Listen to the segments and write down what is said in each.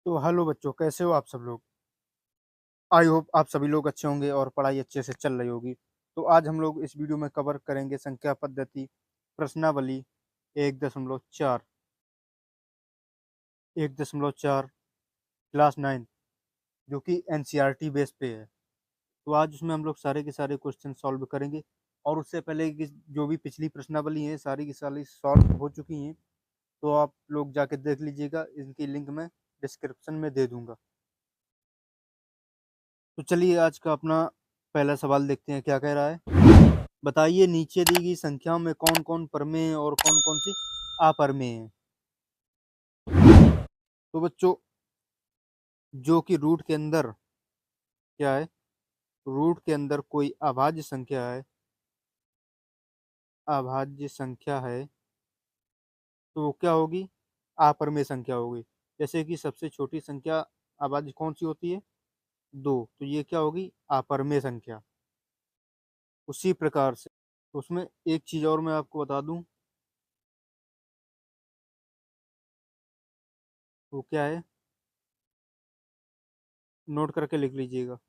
तो हेलो बच्चों, कैसे हो आप सब लोग। आई होप आप सभी लोग अच्छे होंगे और पढ़ाई अच्छे से चल रही होगी। तो आज हम लोग इस वीडियो में कवर करेंगे संख्या पद्धति प्रश्नावली 1.4 1.4 क्लास 9, जो कि एनसीईआरटी बेस पे है। तो आज उसमें हम लोग सारे के सारे क्वेश्चन सॉल्व करेंगे। और उससे पहले कि जो भी पिछली प्रश्नावली है सारी की सारी सॉल्व हो चुकी हैं, तो आप लोग जाके देख लीजिएगा, इनकी लिंक मैं डिस्क्रिप्शन में दे दूंगा। तो चलिए आज का अपना पहला सवाल देखते हैं क्या कह रहा है। बताइए नीचे दी गई संख्याओं में कौन कौन परमेय और कौन कौन सी अपरमेय है। तो बच्चों, जो कि रूट के अंदर क्या है, रूट के अंदर कोई अभाज्य संख्या है, अभाज्य संख्या है, तो वो क्या होगी, अपरमेय संख्या होगी। जैसे कि सबसे छोटी संख्या अभाज्य कौन सी होती है, 2, तो ये क्या होगी, अपरमेय संख्या। उसी प्रकार से उसमें एक चीज और मैं आपको बता दूं, वो क्या है, नोट करके लिख लीजिएगा।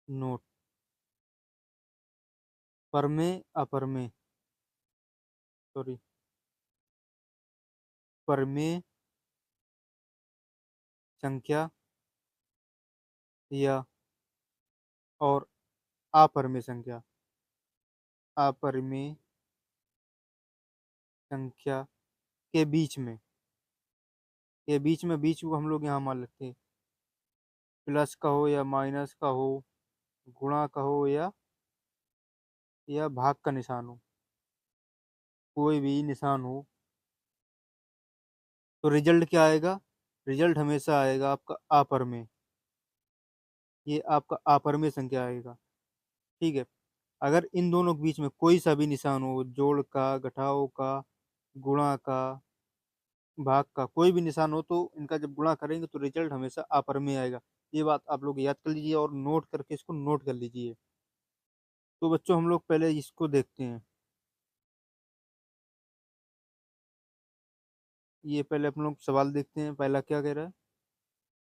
नोट, परमेय अपरमेय, सॉरी, परमेय संख्या या और अपरमेय संख्या, अपरमेय संख्या के बीच को हम लोग यहाँ मान लेते हैं, प्लस का हो या माइनस का हो, गुणा का हो या भाग का निशान हो, कोई भी निशान हो, तो रिजल्ट क्या आएगा, रिजल्ट हमेशा आएगा आपका अपरमेय। ये आपका अपरमेय संख्या आएगा। ठीक है। अगर इन दोनों के बीच में कोई सा भी निशान हो, जोड़ का, घटाव का, गुणा का, भाग का, कोई भी निशान हो, तो इनका जब गुणा करेंगे तो रिजल्ट हमेशा अपर में आएगा। ये बात आप लोग याद कर लीजिए और नोट करके इसको नोट कर लीजिए। तो बच्चों हम लोग पहले इसको देखते हैं। ये पहले हम लोग सवाल देखते हैं, पहला क्या कह रहा है।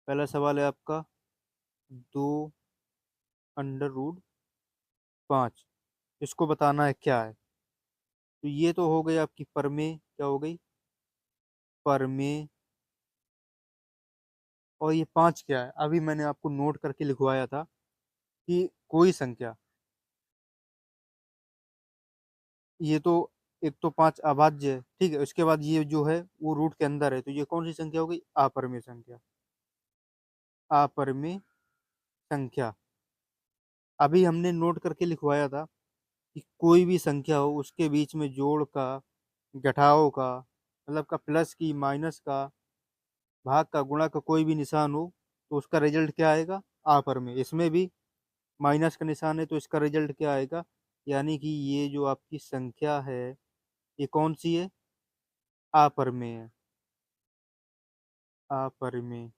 पहला सवाल है आपका 2 अंडर रूट 5, इसको बताना है क्या है। तो ये तो हो गई आपकी परमेय, क्या हो गई, परमेय। और ये 5 क्या है, अभी मैंने आपको नोट करके लिखवाया था कि कोई संख्या, ये तो एक तो 5 अभाज्य है, ठीक है। उसके बाद ये जो है वो रूट के अंदर है, तो ये कौन सी संख्या हो गई, अपरमेय संख्या, अपरमेय संख्या। अभी हमने नोट करके लिखवाया था कि कोई भी संख्या हो उसके बीच में जोड़ का, घटाव का, मतलब का, प्लस की, माइनस का, भाग का, गुणा का कोई भी निशान हो, तो उसका रिजल्ट क्या आएगा, अपरमेय। इसमें भी माइनस का निशान है तो इसका रिजल्ट क्या आएगा, यानी कि ये जो आपकी संख्या है ये कौन सी है, अपरमेय है, अपरमेय,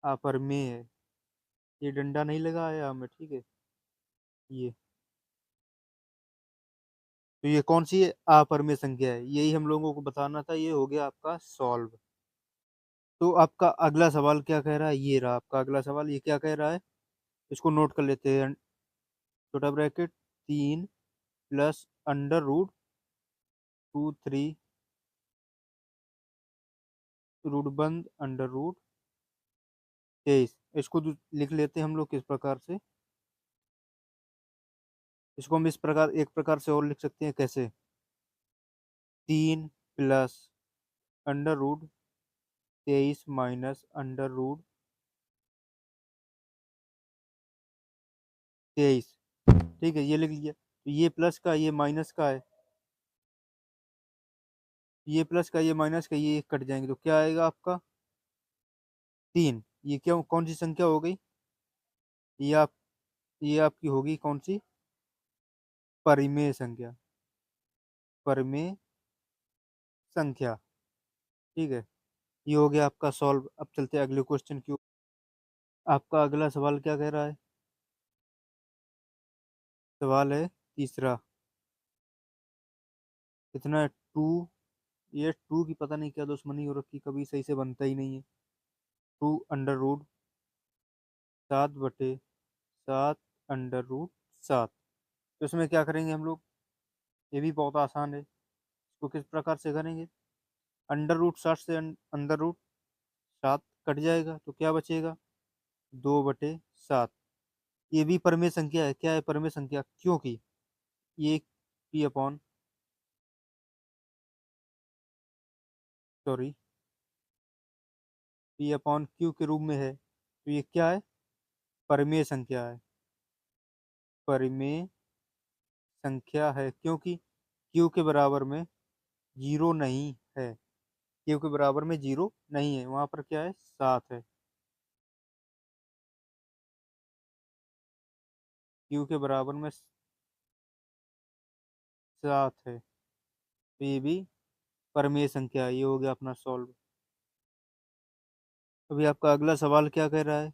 अपरमेय है। ये डंडा नहीं लगा है हमें, ठीक है। ये, तो ये कौन सी है, अपरमेय संख्या है, यही हम लोगों को बताना था। ये हो गया आपका सॉल्व। तो आपका अगला सवाल क्या कह रहा है, ये रहा आपका अगला सवाल। ये क्या कह रहा है, इसको नोट कर लेते हैं। छोटा ब्रैकेट 3 + अंडर रूट 2 3 रूट बंद अंडर रूट 23। इसको लिख लेते हैं हम लोग किस प्रकार से, इसको हम इस प्रकार, एक प्रकार से और लिख सकते हैं, कैसे, 3 + अंडर रूट 23 - अंडर रूट 23। ठीक है, ये लिख लिया। तो ये प्लस का, ये माइनस का है, ये प्लस का, ये माइनस का, ये एक कट जाएंगे तो क्या आएगा आपका, 3। ये क्या, कौन सी संख्या हो गई, ये आप, ये आपकी होगी कौन सी, परिमेय संख्या, परिमेय संख्या। ठीक है, ये हो गया आपका सॉल्व। अब चलते हैं अगले क्वेश्चन की ओर। आपका अगला सवाल क्या कह रहा है, सवाल है तीसरा। कितना है, 2, ये टू की पता नहीं क्या दुश्मनी हो रखी, कभी सही से बनता ही नहीं है। 2√7/7 √7। तो इसमें क्या करेंगे हम लोग, ये भी बहुत आसान है। इसको किस प्रकार से करेंगे, अंडर रूट 60 से अंडर रूट 7 कट जाएगा तो क्या बचेगा, 2/7। ये भी परमेय संख्या है। क्या है परमेय संख्या, क्योंकि ये P upon sorry P upon Q के रूप में है, तो ये क्या है, परमेय संख्या है। परिमेय संख्या है क्योंकि क्यू के बराबर में जीरो नहीं है। क्यू के बराबर में जीरो नहीं है, वहां पर क्या है, 7 है। क्यू के बराबर में 7 है, तो ये भी परमेय संख्या है। ये हो गया अपना सॉल्व। अभी आपका अगला सवाल क्या कह रहा है,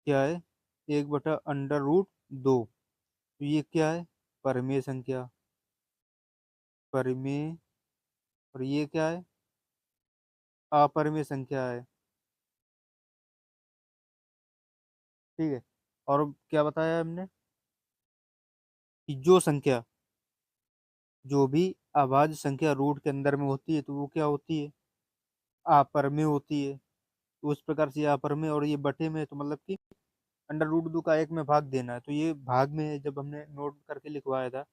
क्या है, 1/√2। तो ये क्या है, परमेय संख्या। परिमेय, और ये क्या है, अपरिमेय संख्या है। ठीक है। और क्या बताया हमने, कि जो संख्या, जो भी अभाज्य संख्या रूट के अंदर में होती है तो वो क्या होती है, अपरिमेय होती है। तो उस प्रकार से ये अपरिमेय, और ये बटे में है, तो मतलब कि अंडर रूट 2 का 1 में भाग देना है, तो ये भाग में है। जब हमने नोट करके लिखवाया था,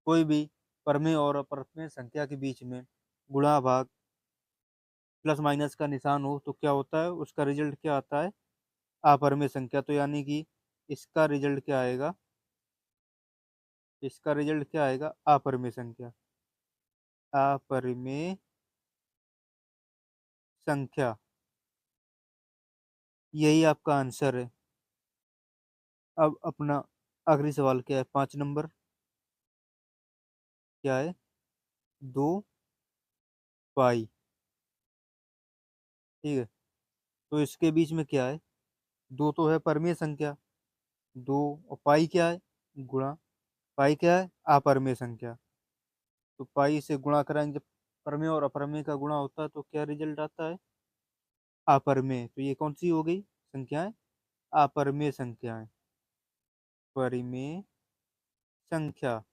कोई भी परमेय और अपरमेय संख्या के बीच में गुणा भाग प्लस माइनस का निशान हो तो क्या होता है, उसका रिजल्ट क्या आता है, अपरिमेय संख्या। तो यानी कि इसका रिजल्ट क्या आएगा, इसका रिजल्ट क्या आएगा, अपरिमेय संख्या। अपरिमेय संख्या, यही आपका आंसर है। अब अपना आखिरी सवाल क्या है, 5 नंबर, क्या है, 2 पाई। ठीक है। तो इसके बीच में क्या है, दो तो है परमेय संख्या, दो, और पाई क्या है, गुणा। पाई क्या है, अपरमेय संख्या। तो पाई से गुणा कराएंगे, जब परमेय और अपरमेय का गुणा होता है तो क्या रिजल्ट आता है, अपरमेय। तो ये कौन सी हो गई संख्याएं, अपरमेय संख्याएं। परिमेय संख्या।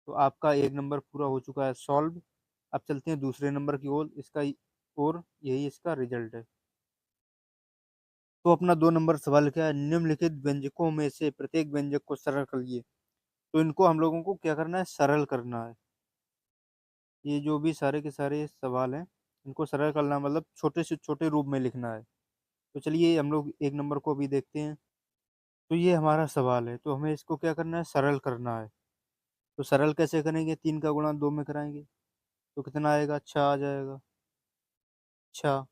तो आपका 1 नंबर पूरा हो चुका है सॉल्व। अब चलते हैं दूसरे नंबर की ओर, और यही इसका रिजल्ट है। तो अपना 2 नंबर सवाल क्या है, निम्नलिखित व्यंजकों में से प्रत्येक व्यंजक को सरल करिए। तो इनको हम लोगों को क्या करना है, सरल करना है। ये जो भी सारे के सारे सवाल हैं, इनको सरल करना मतलब छोटे से छोटे रूप में लिखना है। तो चलिए हम लोग 1 नंबर को भी देखते हैं। तो ये हमारा सवाल है, तो हमें इसको क्या करना है, सरल करना है। तो सरल कैसे करेंगे, 3 का गुणा 2 में कराएंगे तो कितना आएगा, 6 आ जाएगा। 6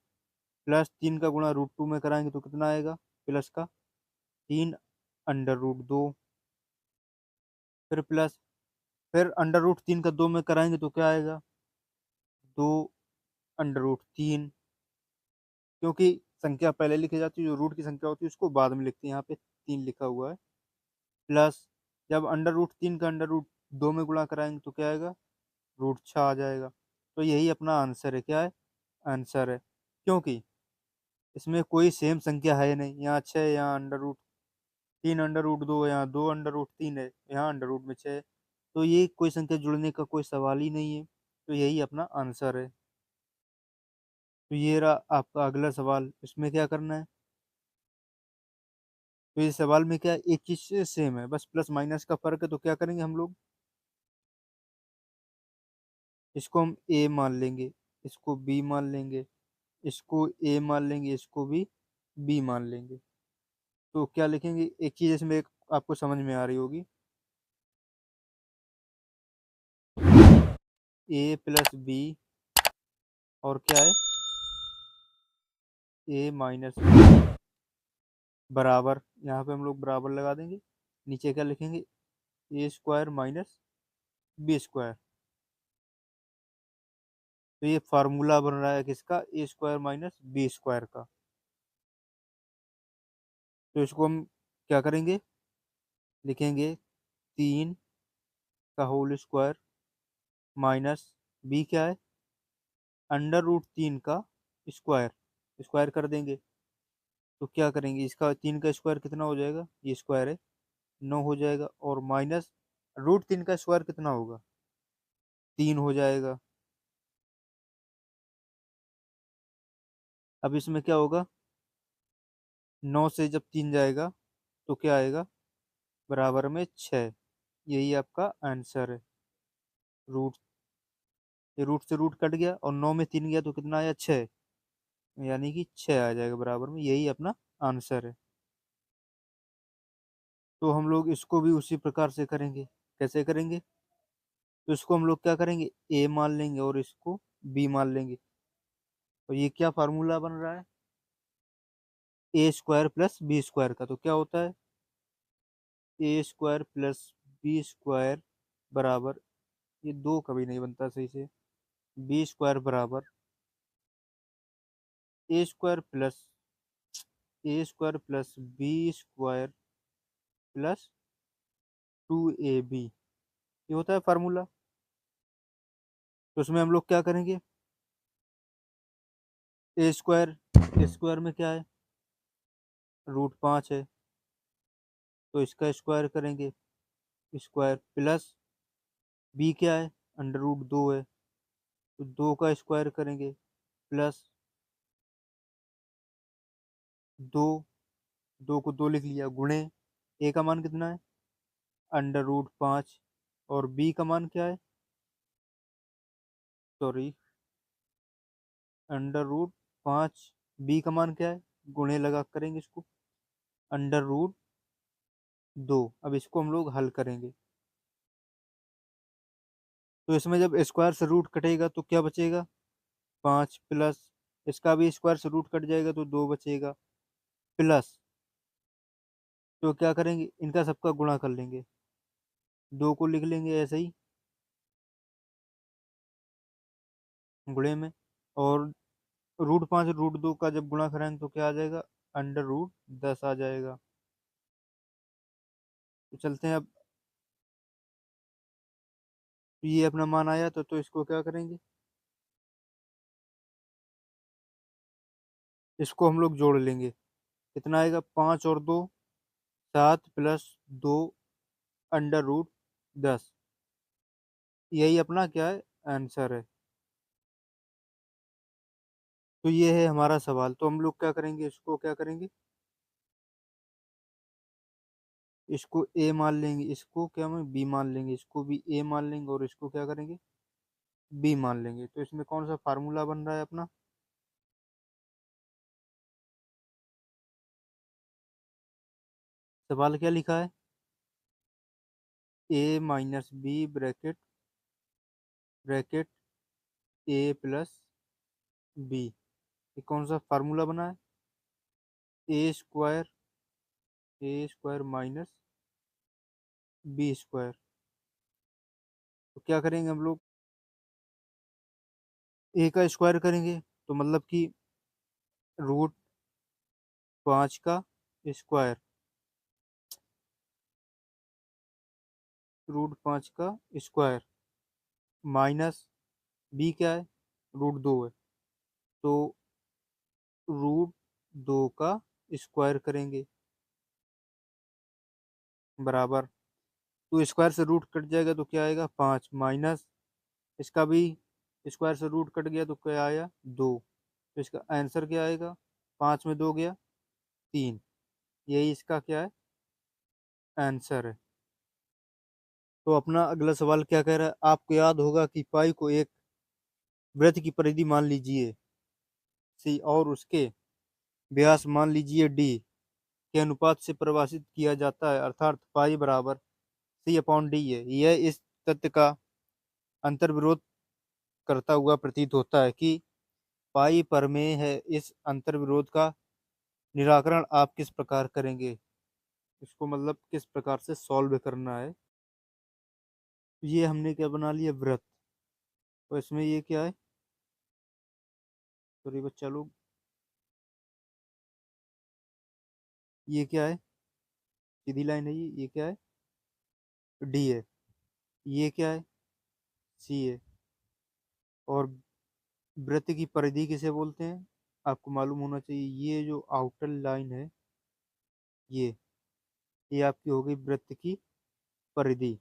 प्लस 3 का गुणा √2 में कराएंगे तो कितना आएगा, प्लस का 3 √2। फिर प्लस, फिर अंडर रूट 3 का 2 में कराएंगे तो क्या आएगा, 2 √3। क्योंकि संख्या पहले लिखी जाती है, जो रूट की संख्या होती है उसको बाद में लिखते हैं, यहाँ पे 3 लिखा हुआ है। प्लस, जब अंडर रूट 3 का अंडर रूट 2 में गुणा कराएंगे तो क्या आएगा, √6 आ जाएगा। तो यही अपना आंसर है, क्या है, आंसर है। क्योंकि इसमें कोई सेम संख्या है नहीं, यहाँ 6, यहाँ अंडर रूट 3 अंडर रूट 2, यहाँ 2 अंडर रूट 3 है, यहाँ अंडर रूट में 6। तो ये कोई संख्या जुड़ने का कोई सवाल ही नहीं है। तो यही अपना आंसर है। तो ये रहा आपका अगला सवाल, इसमें क्या करना है। तो ये सवाल में क्या है, एक चीज से सेम है, बस प्लस माइनस का फर्क है। तो क्या करेंगे हम लोग, इसको हम ए मान लेंगे, इसको बी मान लेंगे, इसको ए मान लेंगे, इसको भी बी मान लेंगे। तो क्या लिखेंगे, एक चीज इसमें एक आपको समझ में आ रही होगी, A + B, और क्या है, A - B बराबर, यहाँ पे हम लोग बराबर लगा देंगे। नीचे क्या लिखेंगे, A² - B²। तो ये फार्मूला बन रहा है किसका, A² - B² का। तो इसको हम क्या करेंगे, लिखेंगे 3 का होल स्क्वायर माइनस बी क्या है, अंडर रूट 3 का स्क्वायर। स्क्वायर कर देंगे तो क्या करेंगे, इसका 3 का स्क्वायर कितना हो जाएगा, ये स्क्वायर है 9 हो जाएगा, और माइनस रूट 3 का स्क्वायर कितना होगा, 3 हो जाएगा। अब इसमें क्या होगा, 9 से जब 3 जाएगा तो क्या आएगा, बराबर में 6। यही आपका आंसर है। रूट, ये रूट से रूट कट गया और 9 में 3 गया तो कितना आया, 6। यानी कि 6 आ जाएगा बराबर में, यही अपना आंसर है। तो हम लोग इसको भी उसी प्रकार से करेंगे। कैसे करेंगे, तो इसको हम लोग क्या करेंगे, ए मान लेंगे और इसको बी मान लेंगे। और ये क्या फार्मूला बन रहा है, A square plus B square का। तो क्या होता है, A square plus B square बराबर, ये दो कभी नहीं बनता सही से, बी स्क्वायर बराबर A square plus B square plus 2ab, ये होता है फार्मूला। तो उसमें हम लोग क्या करेंगे, ए स्क्वायर, ए स्क्वायर में क्या है, रूट 5 है, तो इसका स्क्वायर करेंगे, स्क्वायर प्लस बी क्या है, अंडर रूट 2 है, तो 2 का स्क्वायर करेंगे, प्लस 2, 2 को 2 लिख लिया, गुणे ए का मान कितना है, अंडर रूट 5, और बी का मान क्या है, सॉरी, अंडर रूट 5, बी का मान क्या है, गुणे लगा करेंगे इसको, अंडर रूट 2। अब इसको हम लोग हल करेंगे, तो इसमें जब स्क्वायर से रूट कटेगा तो क्या बचेगा, 5, प्लस इसका भी स्क्वायर से रूट कट जाएगा तो 2 बचेगा, प्लस, तो क्या करेंगे, इनका सबका गुणा कर लेंगे, 2 को लिख लेंगे ऐसे ही गुणे में, और रूट 5 रूट 2 का जब गुणा कराएंगे तो क्या आ जाएगा, अंडर रूट 10 आ जाएगा। तो चलते हैं अब, ये अपना मान आया तो इसको क्या करेंगे, इसको हम लोग जोड़ लेंगे, कितना आएगा, 5 और 2 7, प्लस 2 अंडर रूट 10। यही अपना क्या है, आंसर है। तो ये है हमारा सवाल। तो हम लोग क्या करेंगे, इसको क्या करेंगे, इसको ए मान लेंगे, इसको क्या में बी मान लेंगे, इसको भी ए मान लेंगे और इसको क्या करेंगे, बी मान लेंगे। तो इसमें कौन सा फार्मूला बन रहा है अपना, सवाल क्या लिखा है, a - b bracket A plus B, ये कौन सा फार्मूला बना है, A square minus B square. तो क्या करेंगे हम लोग, ए का स्क्वायर करेंगे तो मतलब कि रूट 5 का स्क्वायर, रूट 5 का स्क्वायर माइनस बी क्या है, रूट 2 है, तो रूट 2 का स्क्वायर करेंगे, बराबर, तो स्क्वायर से रूट कट जाएगा तो क्या आएगा, 5, माइनस इसका भी स्क्वायर से रूट कट गया तो क्या आया, 2। तो इसका आंसर क्या आएगा, 5 में 2 गया, 3। यही इसका क्या है, आंसर है। तो अपना अगला सवाल क्या कह रहा है, आपको याद होगा कि पाई को एक वृत्त की परिधि मान लीजिए सी, और उसके व्यास मान लीजिए डी के अनुपात से परिभाषित किया जाता है, अर्थात पाई बराबर C/D है। यह इस तथ्य का अंतर्विरोध करता हुआ प्रतीत होता है कि पाई प्रमेय है। इस अंतर्विरोध का निराकरण आप किस प्रकार करेंगे, इसको मतलब किस प्रकार से सॉल्व करना है। ये हमने क्या बना लिया, वृत्त। तो इसमें ये क्या है, सॉरी बच्चा लोग, ये क्या है, सीधी लाइन है, ये क्या है, डी है। ये क्या है? सी है। और वृत्त की परिधि किसे बोलते हैं? आपको मालूम होना चाहिए। ये जो आउटर लाइन है, ये आपकी हो गई वृत्त की परिधि।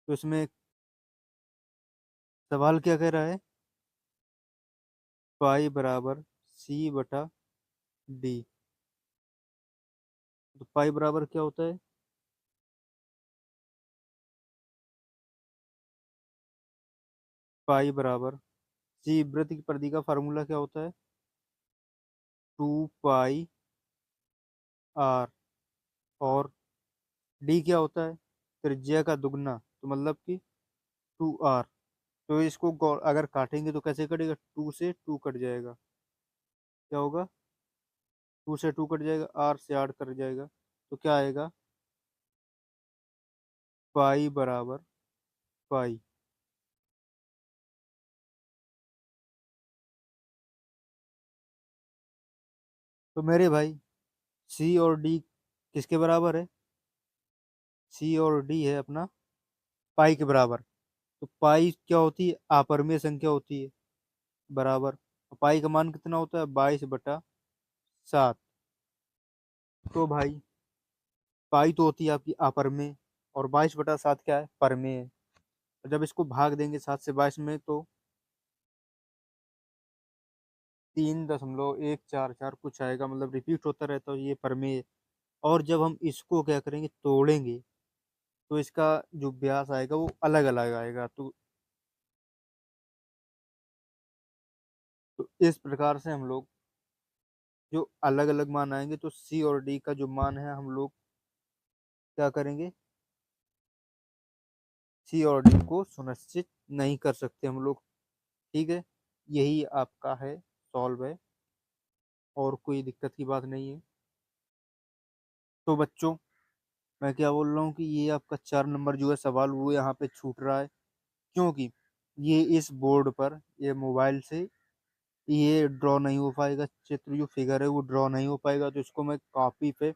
तो इसमें सवाल क्या कह रहा है? पाई बराबर सी बटा डी। तो पाई बराबर क्या होता है? पाई बराबर सी, वृत्त की परिधि का फार्मूला क्या होता है? 2 पाई आर। और डी क्या होता है? त्रिज्या का दुगना, तो मतलब कि 2 आर। तो इसको अगर काटेंगे तो कैसे कटेगा? 2 से 2 कट जाएगा। क्या होगा? 2 से 2 कट जाएगा, R से 8 कट जाएगा। तो क्या आएगा? पाई बराबर पाई। तो मेरे भाई, सी और डी किसके बराबर है? सी और डी है अपना पाई के बराबर। तो पाई क्या होती है? अपरिमेय संख्या होती है। बराबर, तो पाई का मान कितना होता है? 22/7। तो भाई, पाई तो होती है आपकी अपरिमेय, और 22/7 क्या है? परिमेय है। और जब इसको भाग देंगे 7 से 22 में, तो 3.144 कुछ आएगा, मतलब रिपीट होता रहता है, ये परिमेय है। और जब हम इसको क्या करेंगे? तोड़ेंगे, तो इसका जो व्यास आएगा वो अलग अलग आएगा। तो इस प्रकार से हम लोग जो अलग अलग मान आएंगे, तो सी और डी का जो मान है, हम लोग क्या करेंगे? सी और डी को सुनिश्चित नहीं कर सकते हम लोग। ठीक है, यही आपका है, सॉल्व है, और कोई दिक्कत की बात नहीं है। तो बच्चों, मैं क्या बोल रहा हूँ कि ये आपका 4 नंबर जो है सवाल, वो यहाँ पे छूट रहा है। क्योंकि ये इस बोर्ड पर, ये मोबाइल से ये ड्रॉ नहीं हो पाएगा, चित्र जो फिगर है वो ड्रॉ नहीं हो पाएगा। तो इसको मैं कॉपी पे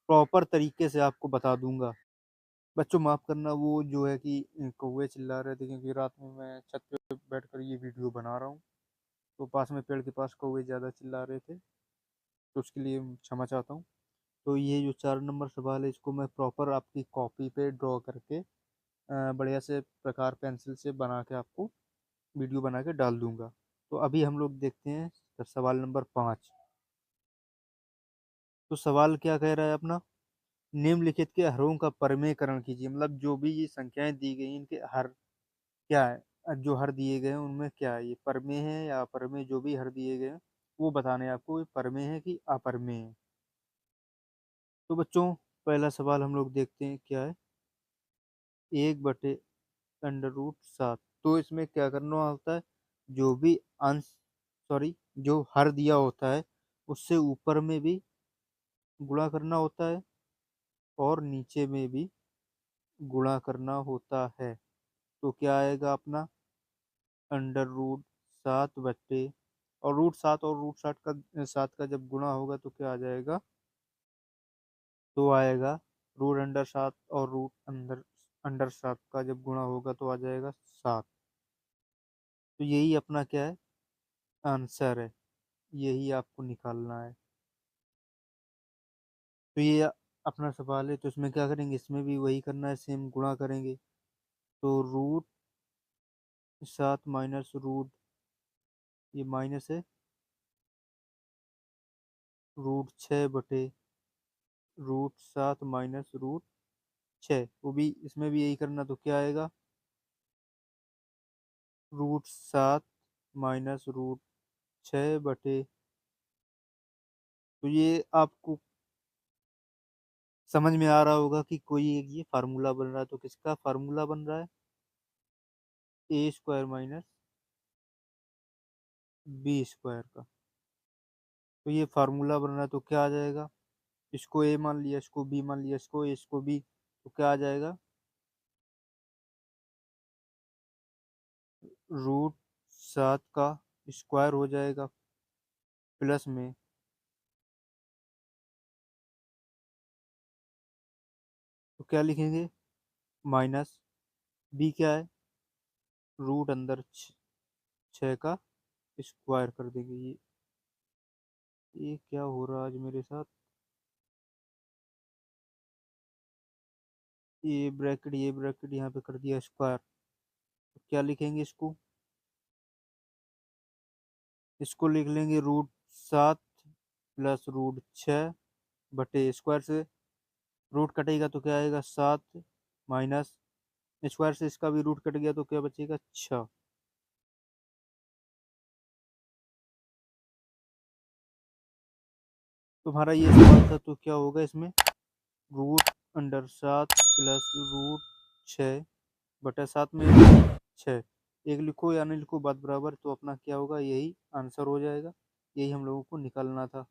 प्रॉपर तरीके से आपको बता दूंगा। बच्चों माफ करना, वो जो है कि कौवे चिल्ला रहे थे, क्योंकि रात में मैं छत पे बैठकर ये वीडियो बना रहा हूँ। तो पास में पेड़ के पास कौवे ज़्यादा चिल्ला रहे थे, तो उसके लिए क्षमा चाहता हूँ। तो ये जो 4 नंबर सवाल है, इसको मैं प्रॉपर आपकी कॉपी पे ड्रॉ करके बढ़िया से प्रकार पेंसिल से बना के आपको वीडियो बना के डाल दूंगा। तो अभी हम लोग देखते हैं सवाल नंबर 5। तो सवाल क्या कह रहा है अपना? निम्नलिखित के हरों का परिमेयकरण कीजिए। मतलब जो भी ये संख्याएं दी गई, इनके हर क्या है? जो हर दिए गए हैं उनमें क्या है, ये परमेय है या अपरमेय? जो भी हर दिए गए हैं वो बताने हैं आपको, ये परमेय है कि अपरमेय है। तो बच्चों, पहला सवाल हम लोग देखते हैं क्या है। 1/√7। तो इसमें क्या करना होता है? जो भी अंश, सॉरी, जो हर दिया होता है उससे ऊपर में भी गुणा करना होता है, और नीचे में भी गुणा करना होता है। तो क्या आएगा अपना? √7 और रूट 7 का जब गुणा होगा तो क्या आ जाएगा? तो आएगा √7, और रूट अंडर 7 का जब गुणा होगा तो आ जाएगा 7। तो यही अपना क्या है? आंसर है। यही आपको निकालना है। तो ये अपना सवाल है, तो इसमें क्या करेंगे? इसमें भी वही करना है, सेम गुणा करेंगे। तो √7 माइनस रूट, ये माइनस है, √6/√7 माइनस √6। वो भी इसमें भी यही करना, तो क्या आएगा? √7 माइनस √6। तो ये आपको समझ में आ रहा होगा कि कोई एक ये फार्मूला बन रहा है। तो किसका फार्मूला बन रहा है? A² माइनस B² का। तो ये फार्मूला बन रहा है, तो क्या आ जाएगा? इसको ए मान लिया, इसको बी मान लिया, इसको ए, इसको बी, तो क्या आ जाएगा? √7 का स्क्वायर हो जाएगा, प्लस में तो क्या लिखेंगे, माइनस बी क्या है, रूट अंदर 6 का स्क्वायर कर देंगे। ये क्या हो रहा है आज मेरे साथ, ये ब्रैकेट यहाँ पे कर दिया स्क्वायर। तो क्या लिखेंगे इसको, इसको लिख लेंगे रूट 7 प्लस रूट 6 बटे स्क्वायर से रूट कटेगा तो क्या आएगा 7 माइनस स्क्वायर से इसका भी रूट कट गया तो क्या बचेगा 6। तुम्हारा ये सवाल था तो क्या होगा इसमें, रूट अंडर 7 प्लस रूट 6 बटा 7 में 6, एक लिखो या नहीं लिखो बात बराबर, तो अपना क्या होगा, यही आंसर हो जाएगा, यही हम लोगों को निकालना था।